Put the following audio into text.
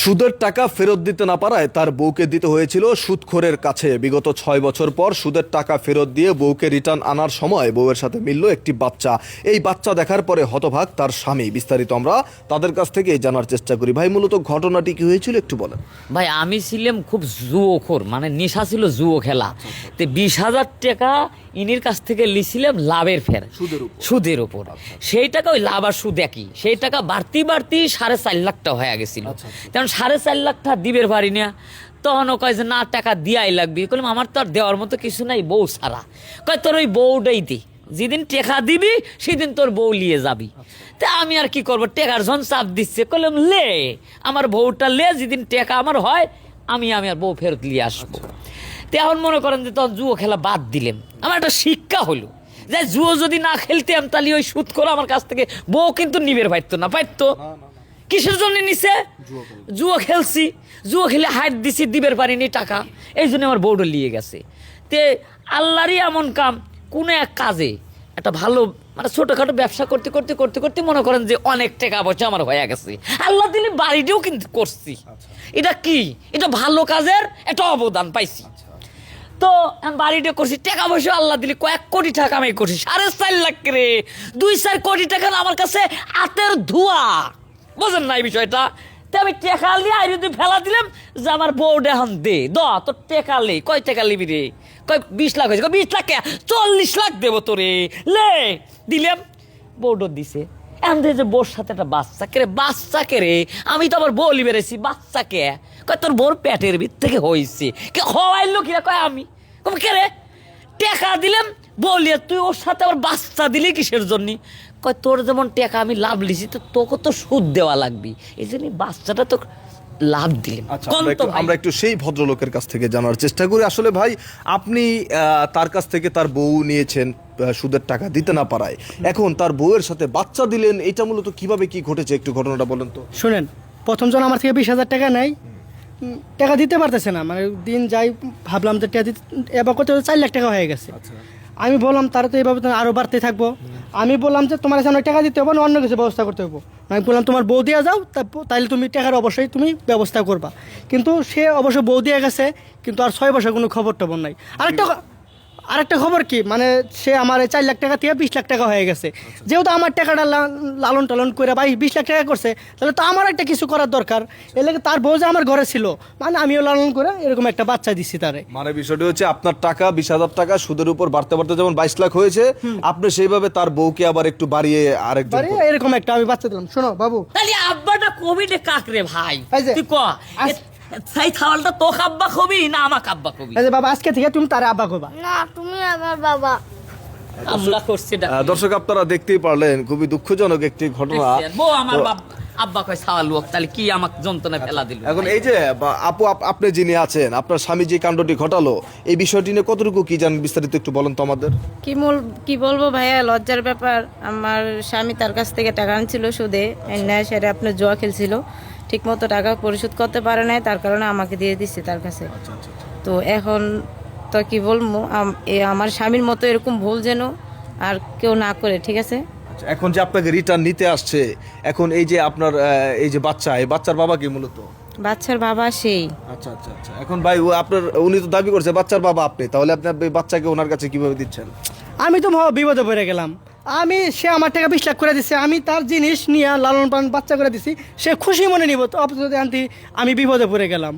সুদের টাকা ফেরত দিতে না পারায় তার বউকে দিতে হয়েছিল সুদখোরের কাছে। বিগত ৬ বছর পর সুদের টাকা ফেরত দিয়ে বউকে রিটার্ন আনার সময় বউয়ের সাথে মিলল একটি বাচ্চা। এই বাচ্চা দেখার পরে হতভাগ তার স্বামী। বিস্তারিত আমরা তাদের কাছ থেকে জানার চেষ্টা করি। ভাই, মূলত ঘটনাটি কি হয়েছিল একটু বলেন। ভাই, আমি ছিলাম খুব জুয়োখোর, মানে নেশা ছিল জুয়ো খেলা। তো 20,000 টাকা ইনির কাছ থেকে লিছিলাম লাভের ফের, সুদের উপর। সেই টাকা ওই লাভ আর সুদ একই, সেই টাকা বাড়তি 4.5 লাখ টাকা হয়ে গেছিল। কারণ 4.5 লাখ টাকা দিবের পারি না। তখন ও কয় যে না, টাকা দিয়াই লাগবে। বললাম আমার তো আর দেওয়ার মতো কিছু নাই, বউ ছাড়া। কয় তোর ওই বউটাই দি, যেদিন টেকা দিবি সেদিন তোর বউ লিয়ে যাবি। তা আমি আর কি করবো, টেকার জন চাপ দিচ্ছে। কইলাম লে, আমার বউটা লে, যেদিন টেকা আমার হয় আমি আর বউ ফেরত নিয়ে আসবো। তো এখন মনে করেন যে তখন জুয়ো খেলা বাদ দিলাম। আমার একটা শিক্ষা হলো যে জুয়ো যদি না খেলতাম তাহলে ওই সুদ করে আমার কাছ থেকে বউ কিন্তু নিবের পাইতো না, পাইতো। কিসের জন্য নিছে? জুয়ো খেলছি, জুয়ো খেলে হাইট দিছি, দিবের পারিনি টাকা, এই জন্য আমার বউটা লিয়ে গেছে। তে আল্লাহরই এমন কাম, কোনো এক কাজে একটা ভালো মানে ছোটখাটো ব্যবসা করতে করতে করতে করতে মনে করেন যে অনেক টাকা পয়সা আমার হয়ে গেছে। আল্লাহ দিলে বাড়িটাও কিন্তু করছি। এটা কি, এটা ভালো কাজের একটা অবদান পাইছি। তো আমি বাড়িটা করছি, টাকা পয়সা আল্লাহ দিলে কয়েক কোটি টাকা আমি করছি। 4.5 লাখ রে, 2-4 কোটি টাকা আমার কাছে হাতের ধোয়া। বোঝেন না এই বিষয়টা? তো আমি টেকা নিয়ে আইরে ফেলা দিলাম যে আমার বউটা এখন দে তোর টেকা লে। কয় টাকা লিবি রে? কয় 20 লাখ হয়েছে। 20 লাখ 40 লাখ দেবো তোরে, লে। দিলাম, বউটা দিছে। এখন যে বউর সাথে একটা বাচ্চা কে রে, আমি তো আবার বলি বেড়েছি বাচ্চাকে। কয় তোর বউর পেটের ভিত থেকে হয়েছে। কে হওয়াইলো কিনা? কয় আমি। কবে কে রে? টেকা দিলাম বলিয়া তুই ওর সাথে আবার বাচ্চা দিলি কিসের জন্য? কয় তোর যেমন টাকা আমি লাভ লিছি, তো তোকে তো সুদ দেওয়া লাগবে, এই জন্য বাচ্চাটা তো লাভ দিলেন। আমরা একটু সেই ভদ্রলোকের কাছ থেকে জানার চেষ্টা করি। আসলে ভাই, আপনি তার কাছ থেকে তার বউ নিয়েছেন সুদের টাকা দিতে না পারায়, এখন তার বউয়ের সাথে বাচ্চা দিলেন। এটা মূলত কিভাবে কি ঘটেছে একটু ঘটনাটা বলেন তো। শুনেন, প্রথম জন আমার থেকে 20,000 টাকা নেয়, টাকা দিতে পারতেছে না। মানে দিন যাই, ভাবলাম যে টাকা দিতে, এবার কত 4 লাখ টাকা হয়ে গেছে। আমি বললাম তারা তো এইভাবে আরও বাড়তে থাকবো। আমি বললাম যে তোমার সামনে টাকা দিতে হবে না, অন্য কিছু ব্যবস্থা করতে হবে। আমি বললাম তোমার বউ দিয়ে যাও, তাহলে তুমি টাকার অবশ্যই তুমি ব্যবস্থা করবা। কিন্তু সে অবশ্য বউ দিয়ে গেছে, কিন্তু আর 6 বছর কোনো খবর টবর নাই। আরেকটা খবর কি, মানে সে আমার 4 লাখ টাকা থেকে 20 লাখ টাকা হয়ে গেছে। যেহেতু আমার টাকাটা লালন টালন করে 20 লাখ টাকা করছে, তাহলে তো আমার একটা কিছু করার দরকার। এর লাগে তার বউ যে আমার ঘরে ছিল, মানে আমিও লালন করে এরকম একটা বাচ্চা দিচ্ছি তারে। মানে বিষয়টি হচ্ছে আপনার টাকা 20,000 টাকা সুদের উপর বাড়তে বাড়তে যেমন 22 লাখ হয়েছে, আপনি সেইভাবে তার বউকে আবার একটু বাড়িয়ে আরেকজন এরকম একটা আমি বাচ্চা দিলাম। শোনো বাবু, তাহলে আব্বাটা কবি রে কাকরে ভাই, এই যে, তুই ক সেই খাওয়ালটা তো আব্বা কবি না আমাকে আব্বা কবি? এই যে বাবা, আজকে থেকে তুমি তারে আব্বা কবা না, তুমি আমার বাবা। আমরা করছি দর্শক আপনারা দেখতেই পারলেন, খুবই দুঃখজনক একটি ঘটনা। বউ আমার আব্বা কয় ছাওয়াল লোক, তাহলে কি আমাকে যন্ত্রণা ফেলা দিল? এখন এই যে আপু, আপনি যিনি আছেন, আপনার স্বামী যে কাণ্ডটি ঘটালো, এই বিষয়টি নিয়ে কতটুকু কি জানেন বিস্তারিত একটু বলেন তো আমাদের। কি বলবো ভাইয়া, লজ্জার ব্যাপার। আমার স্বামী তার কাছ থেকে টাকা আনছিল সুদে, সেটা আপনার জুয়া খেলছিল, ঠিক মতো টাকা পরিশোধ করতে পারে নাই, তার কারণে আমাকে দিয়ে দিচ্ছে তার কাছে। তো এখন তো কি বলবো, আমার স্বামীর মতো এরকম ভুল যেন আর কেউ না করে, ঠিক আছে? এখন যে আপনাকে রিটার্ন নিতে আসছে, এখন এই যে আপনার এই যে বাচ্চা, এই বাচ্চার বাবা কি মূলত? বাচ্চার বাবা সেই। আচ্ছা আচ্ছা আচ্ছা। এখন ভাই, উনি তো দাবি করছে বাচ্চার বাবা আপনি, তাহলে আপনি বাচ্চাকে ওনার কাছে কিভাবে দিচ্ছেন? আমি তো বিপদে পড়ে গেলাম। সে আমার টাকা 20 লাখ করে দিচ্ছে, আমি তার জিনিস নিয়ে লালন পালন বাচ্চা করে দিছি, সে খুশি মনে নিব, তো অপরাধী আনতে আমি বিপদে পড়ে গেলাম।